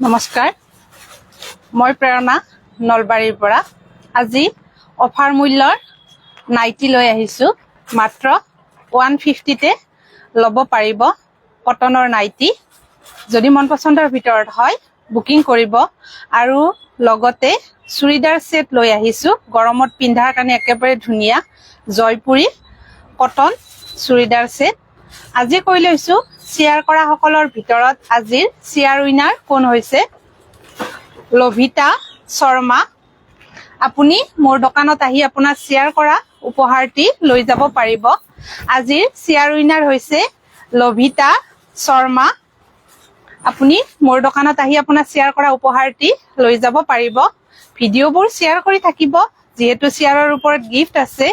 নমস্কাৰ, মই প্ৰেৰণা নলবাৰীৰ পৰা আজি অফাৰ মূল্যৰ নাইটি লৈ আহিছোঁ। মাত্ৰ 150তে ল'ব পাৰিব কটনৰ নাইটি। যদি মন পচন্দৰ ভিতৰত হয় বুকিং কৰিব। আৰু লগতে চুৰিদাৰ সেট লৈ আহিছোঁ, গৰমত পিন্ধাৰ কাৰণে একেবাৰে ধুনীয়া জয়পুৰী কটন চুৰিদাৰ সেট। আজি কৈ লৈছোঁ শ্বেয়াৰ কৰা সকলৰ ভিতৰত আজিৰ শ্বেয়াৰ উইনাৰ কোন হৈছে লভিতা শৰ্মা। আপুনি মোৰ দোকানত আহি আপোনাৰ শ্বেয়াৰ কৰা উপহাৰটি লৈ যাব পাৰিব। আজিৰ শ্বেয়াৰ উইনাৰ হৈছে লভিতা শৰ্মা। আপুনি মোৰ দোকানত আহি আপোনাৰ শ্বেয়াৰ কৰা উপহাৰটি লৈ যাব পাৰিব। ভিডিঅ'বোৰ শ্বেয়াৰ কৰি থাকিব, যিহেতু শ্বেয়াৰৰ ওপৰত গিফ্ট আছে।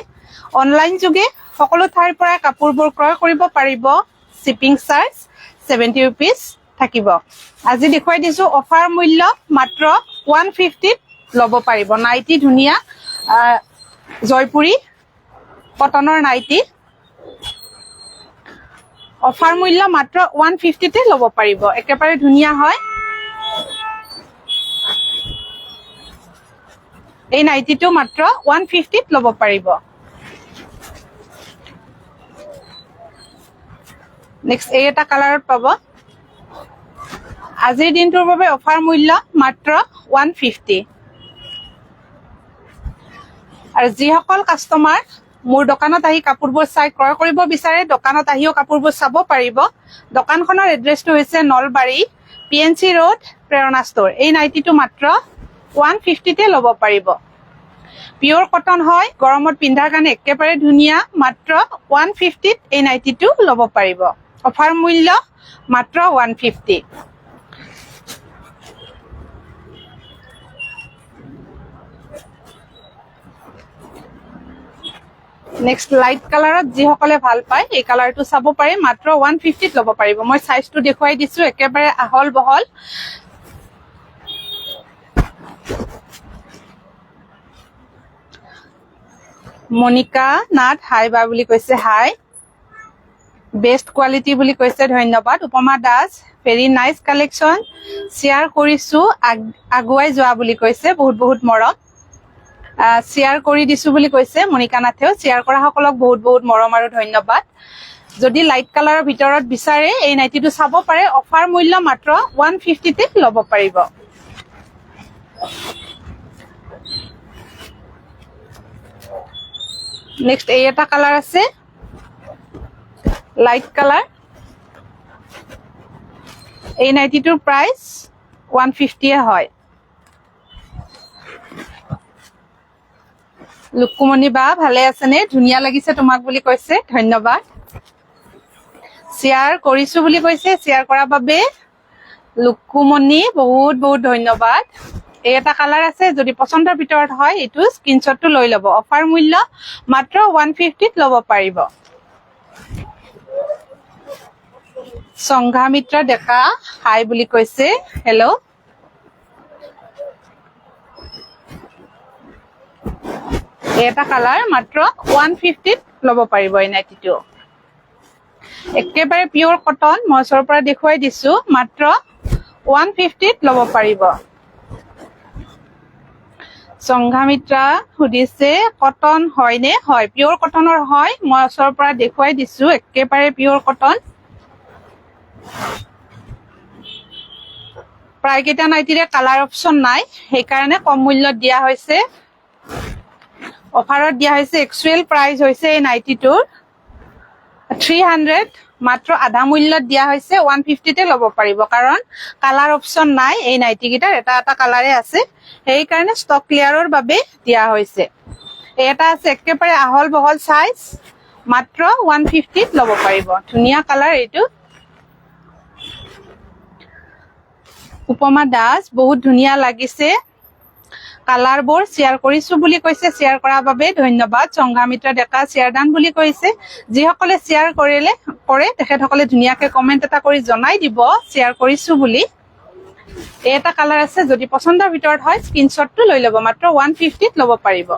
অনলাইন যোগে সকলো ঠাইৰ পৰা কাপোৰবোৰ ক্ৰয় কৰিব পাৰিব। শ্বিপিং চাৰ্জ 70 ৰুপিজ থাকিব। আজি দেখুৱাই দিছোঁ অফাৰ মূল্য মাত্ৰ 150ত ল'ব পাৰিব। নাইটি ধুনীয়া জয়পুৰী কটনৰ নাইটি। অফাৰ মূল্য মাত্ৰ 150তে ল'ব পাৰিব। একেবাৰে ধুনীয়া হয়। এই নাইটিটো মাত্ৰ 150ত ল'ব পাৰিব। নেক্সট এই এটা কালাৰত পাব। আজিৰ দিনটোৰ বাবে অফাৰ মূল্য মাত্ৰ 150। আৰু যিসকল কাষ্টমাৰ মোৰ দোকানত আহি কাপোৰবোৰ চাই ক্ৰয় কৰিব বিচাৰে, দোকানত আহিও কাপোৰবোৰ চাব পাৰিব। দোকানখনৰ এড্ৰেছটো হৈছে নলবাৰী PNC ৰোড প্ৰেৰণা ষ্ট'ৰ। এই নাইটিটো মাত্ৰ 150তে ল'ব পাৰিব। পিয়ৰ কটন হয়, গৰমত পিন্ধাৰ কাৰণে একেবাৰে ধুনীয়া। মাত্ৰ 150ত এই নাইটিটো ল'ব পাৰিব। অফাৰ মূল্য মাত্ৰ 150। নেক্সট লাইট কালাৰত যিসকলে ভাল পায় এই কালাৰটো চাব পাৰে। মাত্ৰ 150ত ল'ব পাৰিব। মই চাইজটো দেখুৱাই দিছোঁ, একেবাৰে আহল বহল। মনিকা নাথ হাই বা বুলি কৈছে, হাই। বেষ্ট কোৱালিটি বুলি কৈছে, ধন্যবাদ। উপমা Das very nice collection, share কৰিছোঁ আগুৱাই যোৱা বুলি কৈছে, বহুত বহুত মৰম। শ্বেয়াৰ কৰি দিছোঁ বুলি কৈছে মনিকা নাথেও। শ্বেয়াৰ কৰা সকলক বহুত বহুত মৰম আৰু ধন্যবাদ। যদি লাইট কালাৰৰ ভিতৰত বিচাৰে এই নাইটিটো চাব পাৰে। অফাৰ মূল্য মাত্ৰ 150তে ল'ব পাৰিব। নেক্সট এই এটা কালাৰ আছে, লাইট কালাৰ। এই নাইটিটোৰ প্ৰাইচ 150 হয়। লুকুমণি বা ভালে আছেনে? ধুনীয়া লাগিছে তোমাক বুলি কৈছে, ধন্যবাদ। শ্বেয়াৰ কৰিছোঁ বুলি কৈছে, শ্বেয়াৰ কৰাৰ বাবে লুকুমণি বহুত বহুত ধন্যবাদ। এই এটা কালাৰ আছে, যদি পচন্দৰ ভিতৰত হয় এইটো স্ক্ৰীনশ্বটটো লৈ ল'ব। অফাৰ মূল্য মাত্ৰ 150ত ল'ব পাৰিব। সংঘামিত্ৰা ডেকা হাই বুলি কৈছে, হেল্ল'। এটা কালাৰ মাত্ৰ 150ত ল'ব পাৰিব এই নাইটিটো। একেবাৰে পিয়ৰ কটন, মই ওচৰৰ পৰা দেখুৱাই দিছোঁ। মাত্ৰ 150ত ল'ব পাৰিব। সংঘামিত্ৰা সুধিছে কটন হয়নে? হয়, পিয়ৰ কটনৰ হয়। মই ওচৰৰ পৰা দেখুৱাই দিছোঁ, একেবাৰে পিয়ৰ কটন। প্ৰায়কেইটা নাইটিৰে কালাৰ অপশ্যন নাই, সেইকাৰণে কম মূল্যত দিয়া হৈছে। অফাৰত দিয়া হৈছে। একচুৱেল প্ৰাইচ হৈছে এই নাইটিটোৰ 300, মাত্ৰ আধা মূল্যত দিয়া হৈছে। 150তে ল'ব পাৰিব, কাৰণ কালাৰ অপশ্যন নাই এই নাইটিকেইটাৰ। এটা এটা কালাৰে আছে, সেইকাৰণে ষ্টক ক্লিয়াৰৰ বাবে দিয়া হৈছে। এটা আছে একেবাৰে আহল বহল চাইজ, মাত্ৰ 150ত ল'ব পাৰিব। ধুনীয়া কালাৰ এইটো। উপমা দাস বহুত ধুনীয়া লাগিছে কালাৰবোৰ, শ্বেয়াৰ কৰিছোঁ বুলি কৈছে। শ্বেয়াৰ কৰাৰ বাবে ধন্যবাদ। সংঘামিত্ৰা ডেকা শ্বেয়াৰ ডান বুলি কৈছে। যিসকলে শ্বেয়াৰ কৰে তেখেতসকলে ধুনীয়াকে কমেণ্ট এটা কৰি জনাই দিব শ্বেয়াৰ কৰিছোঁ বুলি। এই এটা কালাৰ আছে, যদি পচন্দৰ ভিতৰত হয় স্ক্ৰীনশ্বটটো লৈ ল'ব। মাত্ৰ 150ত ল'ব পাৰিব।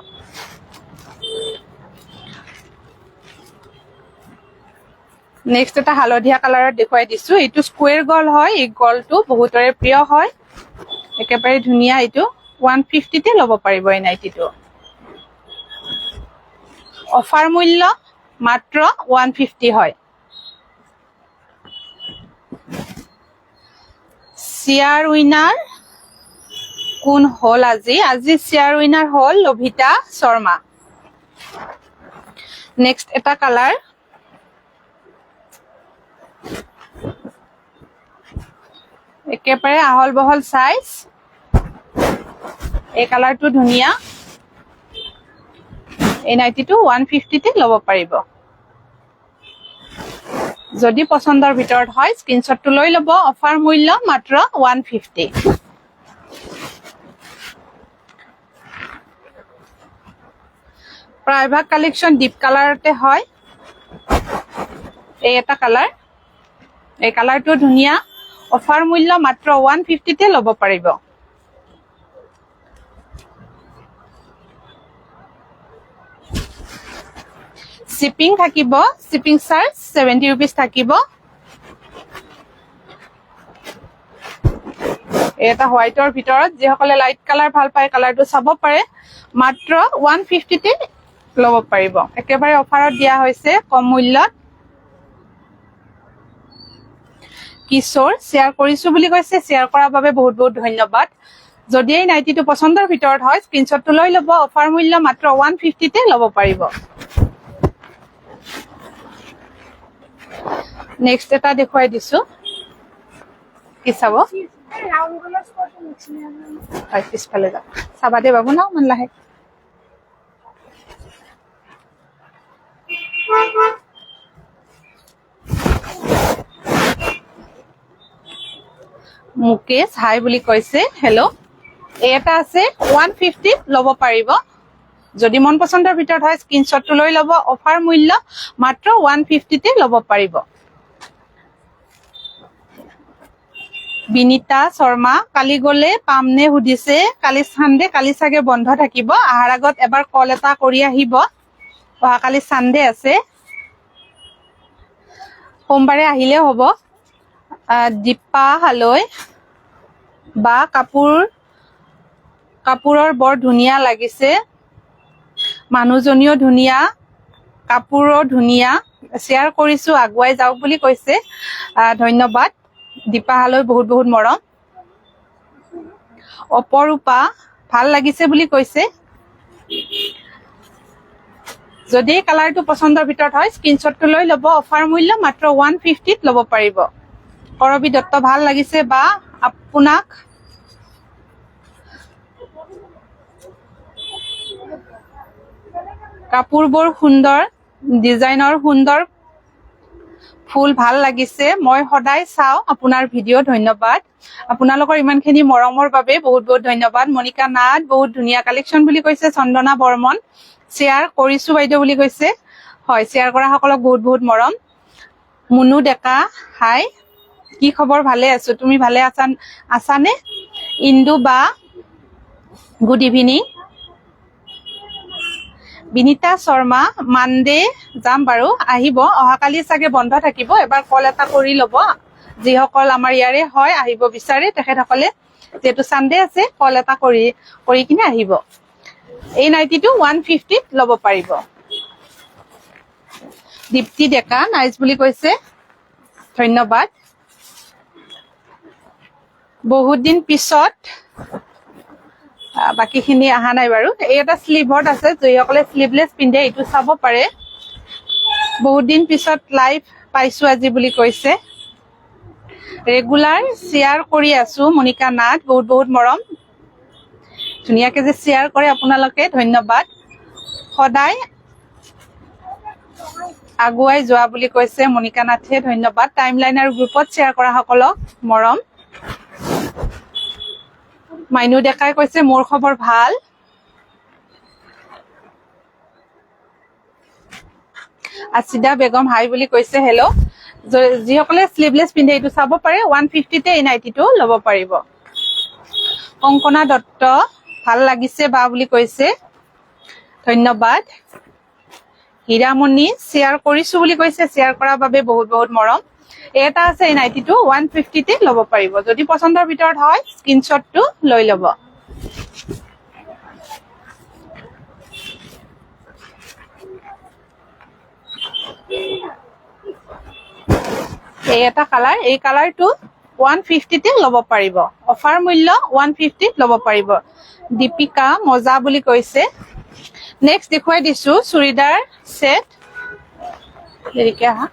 নেক্সট এটা হালধীয়া কালাৰত দেখুৱাই দিছোঁ। এইটো স্কুৱেৰ গল হয়। এই গলটো বহুতৰে প্ৰিয় হয়। একেবাৰে ধুনীয়া এইটো 150 তে ল'ব পাৰিব এই নাইটিটো অফাৰ মূল্য মাত্ৰ 150 হয় চিয়াৰ উইনাৰ কোন হল আজি চিয়াৰ উইনাৰ হল লভিতা শৰ্মা নেক্সট এটা কালাৰ একেবাৰে আহল বহল সাইজ এই কালাৰটো ধুনীয়া এই নাইটিটো 150 তে ল'ব পাৰিব যদি পছন্দৰ ভিতৰত হয় স্ক্ৰিনশ্বটটো লৈ ল'ব অফাৰ মূল্য মাত্ৰ 150 প্ৰায়ভাগ কালেকশন ডিপ কালাৰতে হয় এই এটা কালাৰ এই কালাৰটো ধুনীয়া অফাৰ মূল্য মাত্ৰ 150 তে ল'ব পাৰিব শিপিং থাকিব শিপিং চাৰ্জ 70 रुपीस থাকিব এটা হোৱাইটৰ ভিতৰত যিসকলে লাইট কালাৰ ভাল পায় কালাৰটো চাব পাৰে মাত্ৰ 150 তে ল'ব পাৰিব একেবাৰে অফাৰত দিয়া হৈছে কম মূল্যত কিশোৰ শেয়াৰ কৰিছো বুলি কৈছে শেয়াৰ কৰাৰ বাবে বহুত বহুত ধন্যবাদ যদি এই নাইটিটো পছন্দৰ ভিতৰত হয় স্ক্ৰিনশ্বটটো লৈ ল'ব অফাৰ মূল্য মাত্ৰ 150 তে ল'ব পাৰিব নেক্সট এটা দেখুৱাই দিছো কি চাব হয় পিছফালে যাওক চাবা দে বাবু না মান লাহে মুকেশ হাই বুলি কৈছে হেল্ল এটা আছে 150 ল'ব পাৰিব যদি মন পছন্দৰ ভিতৰত হয় স্ক্ৰিনশ্বটটো লৈ ল'ব অফাৰ মূল্য মাত্ৰ 150 তে ল'ব পাৰিব বিনিতা শৰ্মা কালি গলে পামনে সুধিছে কালি সানডে কালি সাগে বন্ধ থাকিব আহাৰ আগত এবাৰ কল এটা কৰি আহিব কালি সানডে আছে সোমবাৰে আহিলে হ'ব দীপা হালৈ বা কাপোৰৰ বৰ ধুনীয়া লাগিছে মানুহজনীও ধুনীয়া কাপোৰো ধুনীয়া শেয়াৰ কৰিছো আগুৱাই যাওক বুলি কৈছে ধন্যবাদ দীপা হালৈ বহুত বহুত মৰম অপৰূপা ভাল লাগিছে বুলি কৈছে যদি কালাৰটো পছন্দৰ ভিতৰত হয় স্ক্ৰিনশ্বটটো লৈ ল'ব অফাৰ মূল্য মাত্ৰ 150 ত ল'ব পাৰিব কৰবি দত্ত ভাল লাগিছে বা আপোনাক কাপোৰবোৰ সুন্দৰ ডিজাইনৰ সুন্দৰ ফুল ভাল লাগিছে মই সদায় চাও আপোনাৰ ভিডিও ধন্যবাদ আপোনালোকৰ ইমানখিনি মৰমৰ বাবে বহুত বহুত ধন্যবাদ মনিকা নাথ বহুত ধুনীয়া কালেকশন বুলি কৈছে চন্দনা বৰ্মন শেয়াৰ কৰিছো বাইদেউ বুলি কৈছে হয় শেয়াৰ কৰা সকলক বহুত বহুত মৰম মুনু ডেকা হাই কি খবৰ ভালে আছো তুমি ভালে আছানে ইন্দু বা good evening Binita Sharma Monday যাম বাৰু আহিব অহাকালি সাগে বন্ধ থাকিব এবাৰ কল এটা কৰি ল'ব যিসকল আমাৰ ইয়াৰে হয় আহিব বিচাৰে তেখেতসকলে যেটো সানডে আছে কল এটা কৰি কিনে আহিব এই নাইটিটো 150 ত ল'ব পাৰিব দীপ্তি ডেকা নাইস বুলি কৈছে ধন্যবাদ বহুত দিন পিছত বাকিখিনি আহা নাই বাৰু এই এটা স্লিভত আছে যিসকলে স্লিভলেছ পিন্ধে এইটো চাব পাৰে বহুত দিন পিছত লাইভ পাইছো আজি বুলি কৈছে ৰেগুলাৰ শেয়াৰ কৰি আছো মনিকা নাথ বহুত বহুত মৰম ধুনীয়াকে যে শেয়াৰ কৰে আপোনালোকে ধন্যবাদ সদায় আগুৱাই যোৱা বুলি কৈছে মনিকা নাথে ধন্যবাদ টাইমলাইন আৰু গ্ৰুপত শেয়াৰ কৰা সকলক মৰম মাইনু ডেকাই কৈছে মোৰ খবৰ ভাল আছিদা বেগম হাই বুলি কৈছে হেল্ল যিসকলে স্লিভলেছ পিন্ধে এইটো চাব পাৰে 150 তে এই নাইটিটো ল'ব পাৰিব কংকনা দত্ত ভাল লাগিছে বা বুলি কৈছে ধন্যবাদ হীৰামণি শেয়াৰ কৰিছো বুলি কৈছে শেয়াৰ কৰাৰ বাবে বহুত বহুত মৰম এটা আছে এই নাইটিটো 150 তে ল'ব পাৰিব যদি পছন্দৰ ভিতৰত হয় স্ক্ৰিনশ্বটটো লৈ ল'ব এই এটা কালাৰ এই কালাৰটো 150 তে ল'ব পাৰিব অফাৰ মূল্য 150 ত ল'ব পাৰিব দীপিকা মজা বুলি কৈছে নেক্সট দেখুৱাই দিছো চুৰিদাৰ সেট দেৰিকে আহা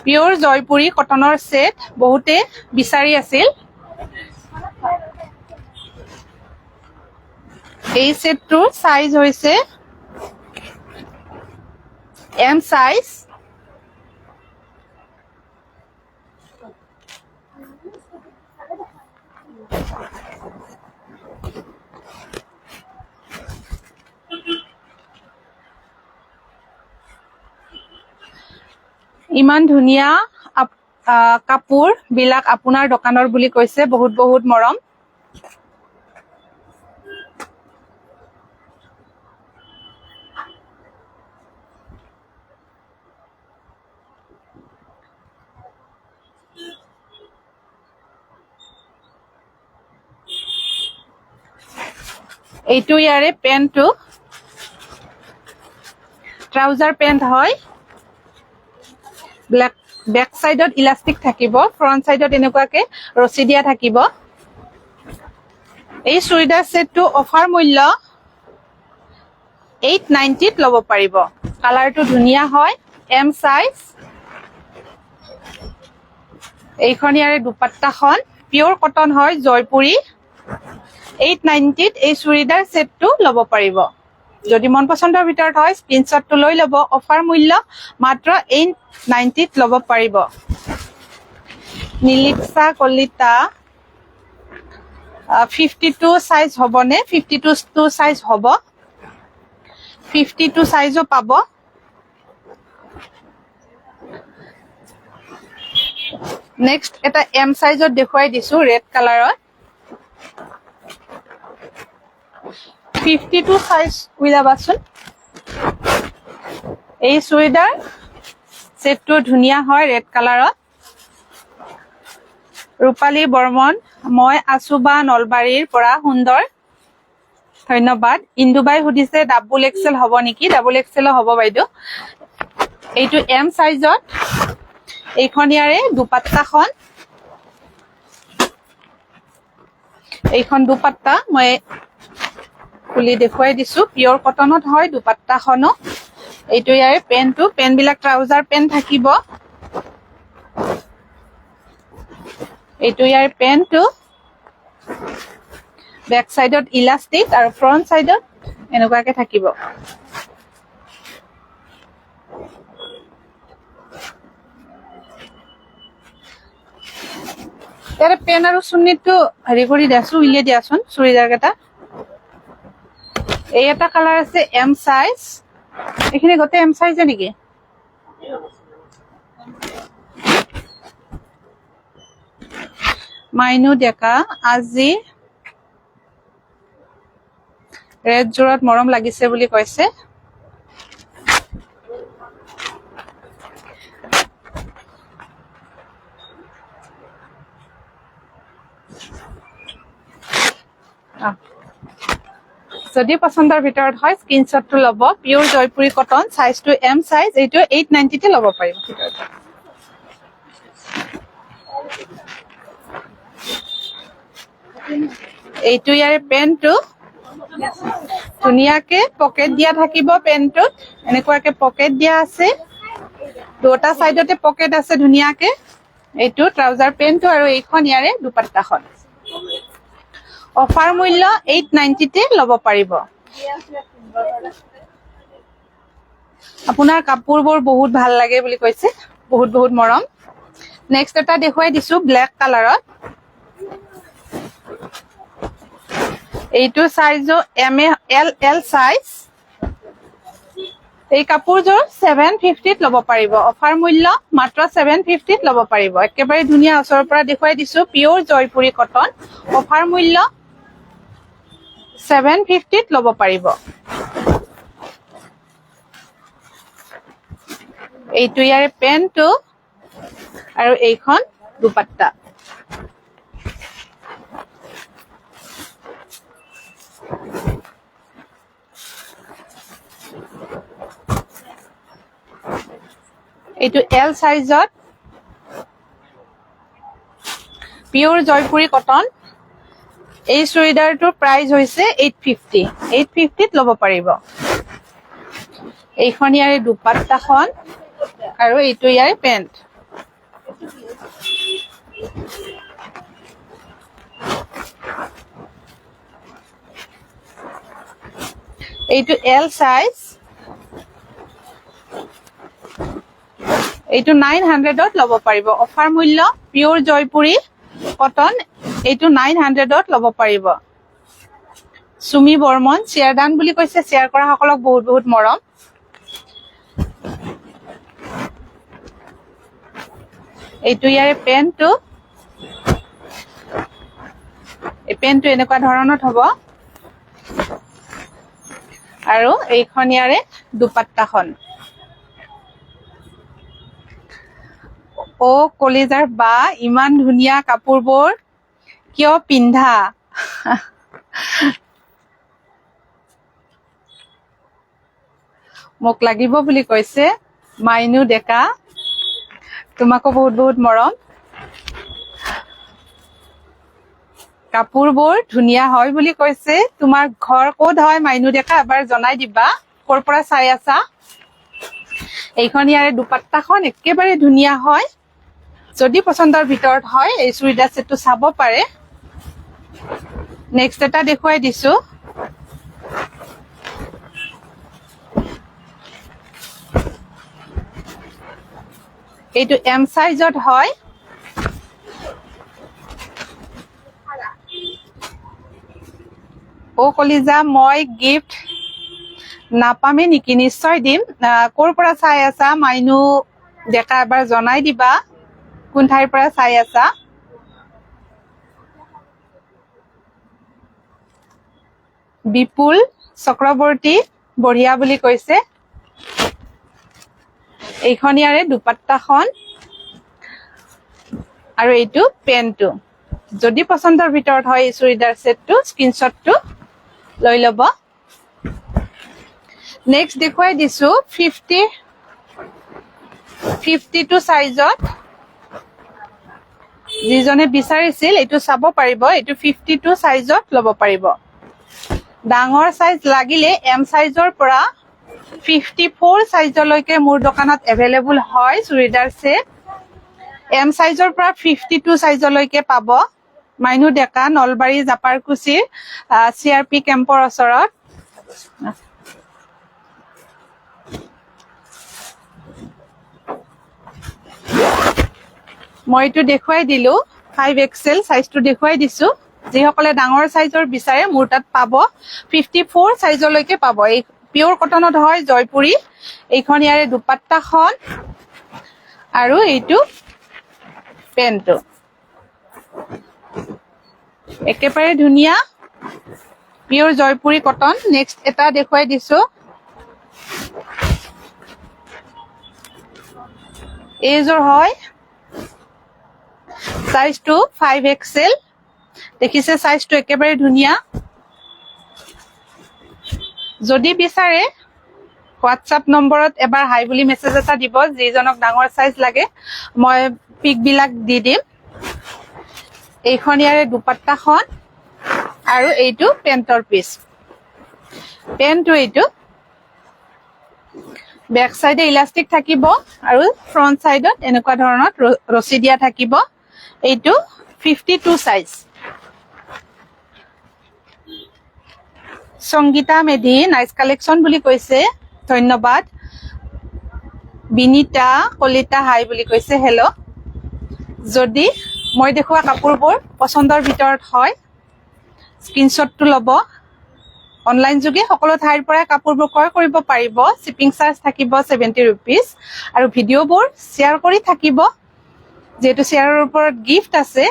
পিওৰ জয়পুৰী কটনৰ সেট বহুতে বিচাৰি আছিল এই সেটটোৰ সাইজ হৈছে এম সাইজ ইমান ধুনিয়া কাপোৰ বিলাক আপোনাৰ দোকানৰ বুলি কৈছে বহুত বহুত মৰম এইটো ইয়াৰে পেন্টটো ট্ৰাউজাৰ পেন্ট হয় ব্ল্যাক ব্যাক সাইডত ইলাস্টিক থাকিব ফ্ৰন্ট সাইডত এনেকুৱাকে ৰছী দিয়া থাকিব এই চুৰিদাৰ সেটটো অফাৰ মূল্য 890 ত ল'ব পাৰিব কালাৰটো ধুনিয়া হয় এম সাইজ এইখন ইয়াৰে দুপাট্টাখন পিওৰ কটন হয় জয়পুৰী 890 ত এই চুৰিদাৰ সেটটো ল'ব পাৰিব যদি মন পছন্দৰ ভিতৰত হয় স্ক্ৰিনশ্বটটো লৈ ল'ব অফাৰ মূল্য মাত্ৰ 890 ত ল'ব পাৰিব নীলিপসা কলিতা 52 সাইজ হবনে 52 সাইজ হ'ব 52 সাইজও পাব নেক্সট এটা এম সাইজত দেখুৱাই দিছো ৰেড কালাৰত 52 সাইজ উইলাবাচোন এই চুৰিদাৰ সেটটো ধুনিয়া হয় ৰেড কালাৰত ৰূপালী বৰ্মন মই আছুবা নলবাৰীৰ পৰা সুন্দৰ ধন্যবাদ ইন্দুবাই সুধিছে ডাবল এক্সেল হ'ব নেকি ডাবল এক্সেল হ'ব বাইদেউ এইটো এম সাইজত এইখন ইয়াৰে দুপাট্টাখন এইখন দুপাট্টা মই খুলি দেখুৱাই দিছো পিওৰ কটনত হয় দুপাট্টাখনো এইটো ইয়াৰে পেন্টটো পেন বিলাক ট্ৰাউজাৰ পেন থাকিব এইটো ইয়াৰে পেন্টটো ব্যাক সাইডত ইলাস্টিক আৰু ফ্ৰন্ট সাইডত এনেকুৱাকে থাকিব ইয়াৰে পেন আৰু চুন্নিটো হেৰি কৰি দিয়াছো উলিয়াই দিয়াচোন চুৰিদাৰ কেইটা এই এটা কালাৰ আছে এম সাইজ এখানে গোটে এম সাইজে নেকি মাইনু ডেকা আজি ৰেড জোৰত মৰম লাগিছে বুলি কৈছে যদি পছন্দৰ ভিতৰত হয় স্ক্ৰিনশ্বটটো ল'ব pure Jaipuri cotton সাইজটো M size এইটো 890 তে ল'ব পাৰিব এইটো ইয়াৰে পেন্টটো ধুনিয়াকে পকেট দিয়া থাকিব পেন্টটোত এনেকুৱাকে পকেট দিয়া আছে দুটা সাইডতে পকেট আছে ধুনিয়াকে এইটো ট্ৰাউজাৰ পেন্টটো আৰু এইখন ইয়াৰে দুপাট্টাখন অফাৰ মূল্য 890 তে ল'ব পাৰিব আপোনাৰ কাপোৰবোৰ বহুত ভাল লাগে বুলি কৈছে বহুত বহুত মৰম নেক্সট এটা দেখুৱাই দিছো ব্ল্যাক কালাৰত এইটো সাইজো এম এল এল সাইজ এই কাপোৰযোৰ 750 ত ল'ব পাৰিব অফাৰ মূল্য মাত্ৰ 750 ত ল'ব পাৰিব একেবাৰে ধুনিয়া ওচৰৰ পৰা দেখুৱাই দিছো পিওৰ জয়পুৰী কটন অফাৰ মূল্য 750 ল'ব পাৰিব। এইটো ইয়াৰে পেন্টটো আৰু এইখন দুপাট্টা। এইটো এল সাইজত পিওৰ জয়পুৰী কটন। এই চুৰিদাৰটোৰ প্ৰাইস হৈছে 850। 850ত ল'ব পাৰিব। এইখন ইয়াৰে দুপাট্টাখন আৰু এইটো ইয়াৰে পেন্ট। এইটো এল সাইজ। এইটো 900ত ল'ব পাৰিব। অফাৰ মূল্য পিওৰ জয়পুৰী কটন। এইটো 900ত ল'ব পাৰিব। সুমি বৰ্মন শ্বেয়াৰ ডান বুলি কৈছে। শ্বেয়াৰ কৰা সকলক বহুত বহুত মৰম। এইটো ইয়াৰে পেন্টটো। এই পেন্টটো এনেকুৱা ধৰণত হ'ব আৰু এইখন ইয়াৰে দুপাট্টাখন। ও কলিজাৰ বা ইমান ধুনীয়া কাপোৰবোৰ কিয় পিন্ধা? মোক লাগিব বুলি কৈছে মাইনু ডেকা। তোমাকো বহুত বহুত মৰম। কাপোৰবোৰ ধুনীয়া হয় বুলি কৈছে। তোমাৰ ঘৰ ক'ত হয় মাইনু ডেকা এবাৰ জনাই দিবা। ক'ৰ পৰা চাই আছা? এইখন ইয়াৰে দুপাট্টাখন একেবাৰে ধুনীয়া হয়। যদি পছন্দৰ ভিতৰত হয় এই চুৰিদাৰ সেটটো চাব পাৰে। নেক্সট এটা দেখুৱাই দিছো। এইটো এম সাইজত হয়। ও কলিজা মই গিফ্ট নাপামে নেকি? নিশ্চয় দিম। ক'ৰ পৰা চাই আছা মাইনু ডেকা এবাৰ জনাই দিবা কোন ঠাইৰ পৰা চাই আছা। বিপুল চক্ৰৱৰ্তী বঢ়িয়া বুলি কৈছে। এইখন ইয়াৰে দুপাট্টাখন আৰু এইটো পেন্টটো। যদি পছন্দৰ ভিতৰত হয় এই চুৰিদাৰ সেটটো স্ক্ৰিনশ্বটটো লৈ ল'ব। নেক্সট দেখুৱাই দিছো 52 সাইজত। যিজনে বিচাৰিছিল এইটো চাব পাৰিব। এইটো 52 সাইজত ল'ব পাৰিব। ডাঙৰ সাইজ লাগিলে এম সাইজৰ পৰা 54 সাইজলৈকে মোৰ দোকানত এভেইলেবল হয় চুৰিদাৰ সেট। এম সাইজৰ পৰা 52 সাইজলৈকে পাব। মাইনু ডেকা নলবাৰী জাপাৰকুছিৰ CRP কেম্পৰ ওচৰত। মই এইটো দেখুৱাই দিলো 5XL সাইজটো দেখুৱাই দিছো। যিসকলে ডাঙৰ সাইজৰ বিচাৰে মোৰ তাত পাব। 54 সাইজলৈকে পাব। এই পিওৰ কটনত হয় জয়পুৰী। এইখন ইয়াৰে দুপাট্টাখন আৰু এইটো পেন্টটো একেবাৰে ধুনীয়া পিওৰ জয়পুৰী কটন। নেক্সট এটা দেখুৱাই দিছো। এইযোৰ হয় সাইজটো 5XL। দেখিছে সাইজটো একেবাৰে ধুনীয়া। যদি বিচাৰে হোৱাটসঅ্যাপ নম্বৰত এবাৰ হাই বুলি মেছেজ এটা দিব। যিজনক ডাঙৰ সাইজ লাগে মই পিক বিলাক দি দিম। এইখন ইয়াৰে দুপাট্টাখন আৰু এইটো পেন্টৰ পিস। পেন্টটো এইটো বেক সাইডে ইলাস্টিক থাকিব আৰু ফ্ৰন্ট সাইডত এনেকুৱা ধৰণত ৰছী দিয়া থাকিব। এইটো 52 size. Sangita Medhi nice collection বুলি কৈছে। ধন্যবাদ। বিনিতা কলিতা হাই বুলি কৈছে হেল্ল। যদি মই দেখুৱা কাপোৰবোৰ পছন্দৰ ভিতৰত হয় স্ক্ৰিনশ্বটটো ল'ব। অনলাইন যোগে সকলো ঠাইৰ পৰা কাপোৰবোৰ ক্ৰয় কৰিব পাৰিব। শিপিং চাৰ্জ থাকিব 70 रुपीस আৰু ভিডিঅ'বোৰ শ্বেয়াৰ কৰি থাকিব যেহেতু শ্বেয়াৰৰ ওপৰত গিফ্ট আছে।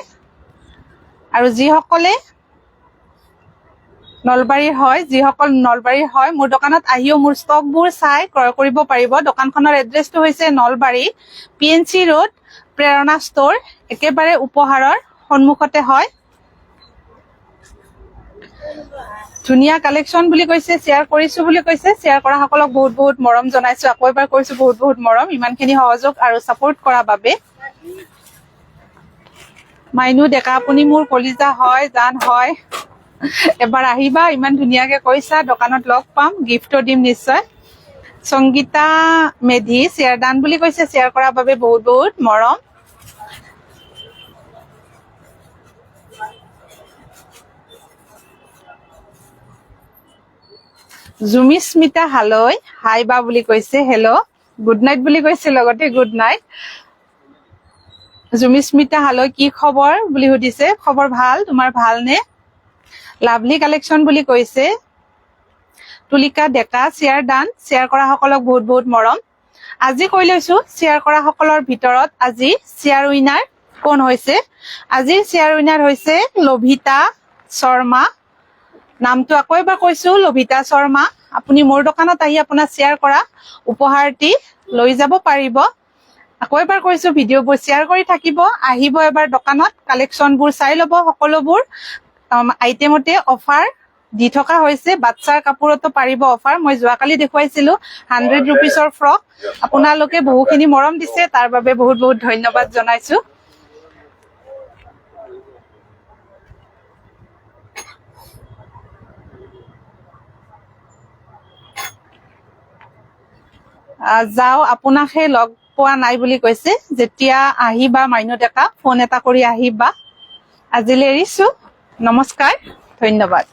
আৰু যিসকলে নলবাৰীৰ হয়, যিসকল নলবাৰীৰ হয় মোৰ দোকানত আহিও মোৰ ষ্টকবোৰ চাই ক্ৰয় কৰিব পাৰিব। দোকানখনৰ এড্ৰেছটো হৈছে নলবাৰী PNC ৰোড প্ৰেৰণা ষ্ট'ৰ, একেবাৰে উপহাৰৰ সন্মুখতে হয়। ধুনীয়া কালেকশ্যন বুলি কৈছে, শ্বেয়াৰ কৰিছো বুলি কৈছে। শ্বেয়াৰ কৰা সকলক বহুত বহুত মৰম জনাইছো। আকৌ এবাৰ কৈছো বহুত বহুত মৰম, ইমানখিনি সহযোগ আৰু ছাপোৰ্ট কৰাৰ বাবে। মাইনু ডেকা, আপুনি মোৰ কলিজা হয়, জান হয়, এবাৰ আহিবা। ইমান ধুনীয়াকে কৈছা, দোকানত লগ পাম, গিফ্টও দিম নিশ্চয়। সংগীতা মেধি শ্বেয়াৰ ডান বুলি কৈছে, শ্বেয়াৰ কৰাৰ বাবে বহুত বহুত মৰম। জুমিস্মিতা হালৈ হাই বা বুলি কৈছে, হেল্ল', গুড নাইট বুলি কৈছে, লগতে গুড নাইট। জুমিস্মিতা হালৈ কি খবৰ বুলি সুধিছে, খবৰ ভাল, তোমাৰ ভালনে? লাভলি কালেকশ্যন বুলি কৈছে। তুলিকা ডেকা শ্বেয়াৰ ডান, শ্বেয়াৰ কৰা সকলক বহুত বহুত মৰম। আজি কৈ লৈছো শ্বেয়াৰ কৰা সকলৰ ভিতৰত আজি শ্বেয়াৰ উইনাৰ কোন হৈছে। আজিৰ শ্বেয়াৰ উইনাৰ হৈছে লভিতা শৰ্মা। নামটো আকৌ এবাৰ কৈছো, লভিতা শৰ্মা। আপুনি মোৰ দোকানত আহি আপোনাৰ শ্বেয়াৰ কৰা উপহাৰটি লৈ যাব পাৰিব। আকৌ এবাৰ কৈছো, ভিডিঅ'বোৰ শ্বেয়াৰ কৰি থাকিব, আহিব এবাৰ দোকানত, কালেকশ্যনবোৰ চাই ল'ব। সকলোবোৰ আইটেমতে অফাৰ দি থকা হৈছে। বাচ্চাৰ কাপোৰতো পাৰিব অফাৰ। মই যোৱাকালি দেখুৱাইছিলো 100 ৰুপিছৰ ফ্ৰক, আপোনালোকে বহুখিনি মৰম দিছে, তাৰ বাবে বহুত বহুত ধন্যবাদ জনাইছো। যাও, আপোনাকহে লগ পোৱা নাই বুলি কৈছে। যেতিয়া আহিবা মাইনু ডেকা, ফোন এটা কৰি আহিবা। আজিলৈ এৰিছো, নমস্কাৰ, ধন্যবাদ।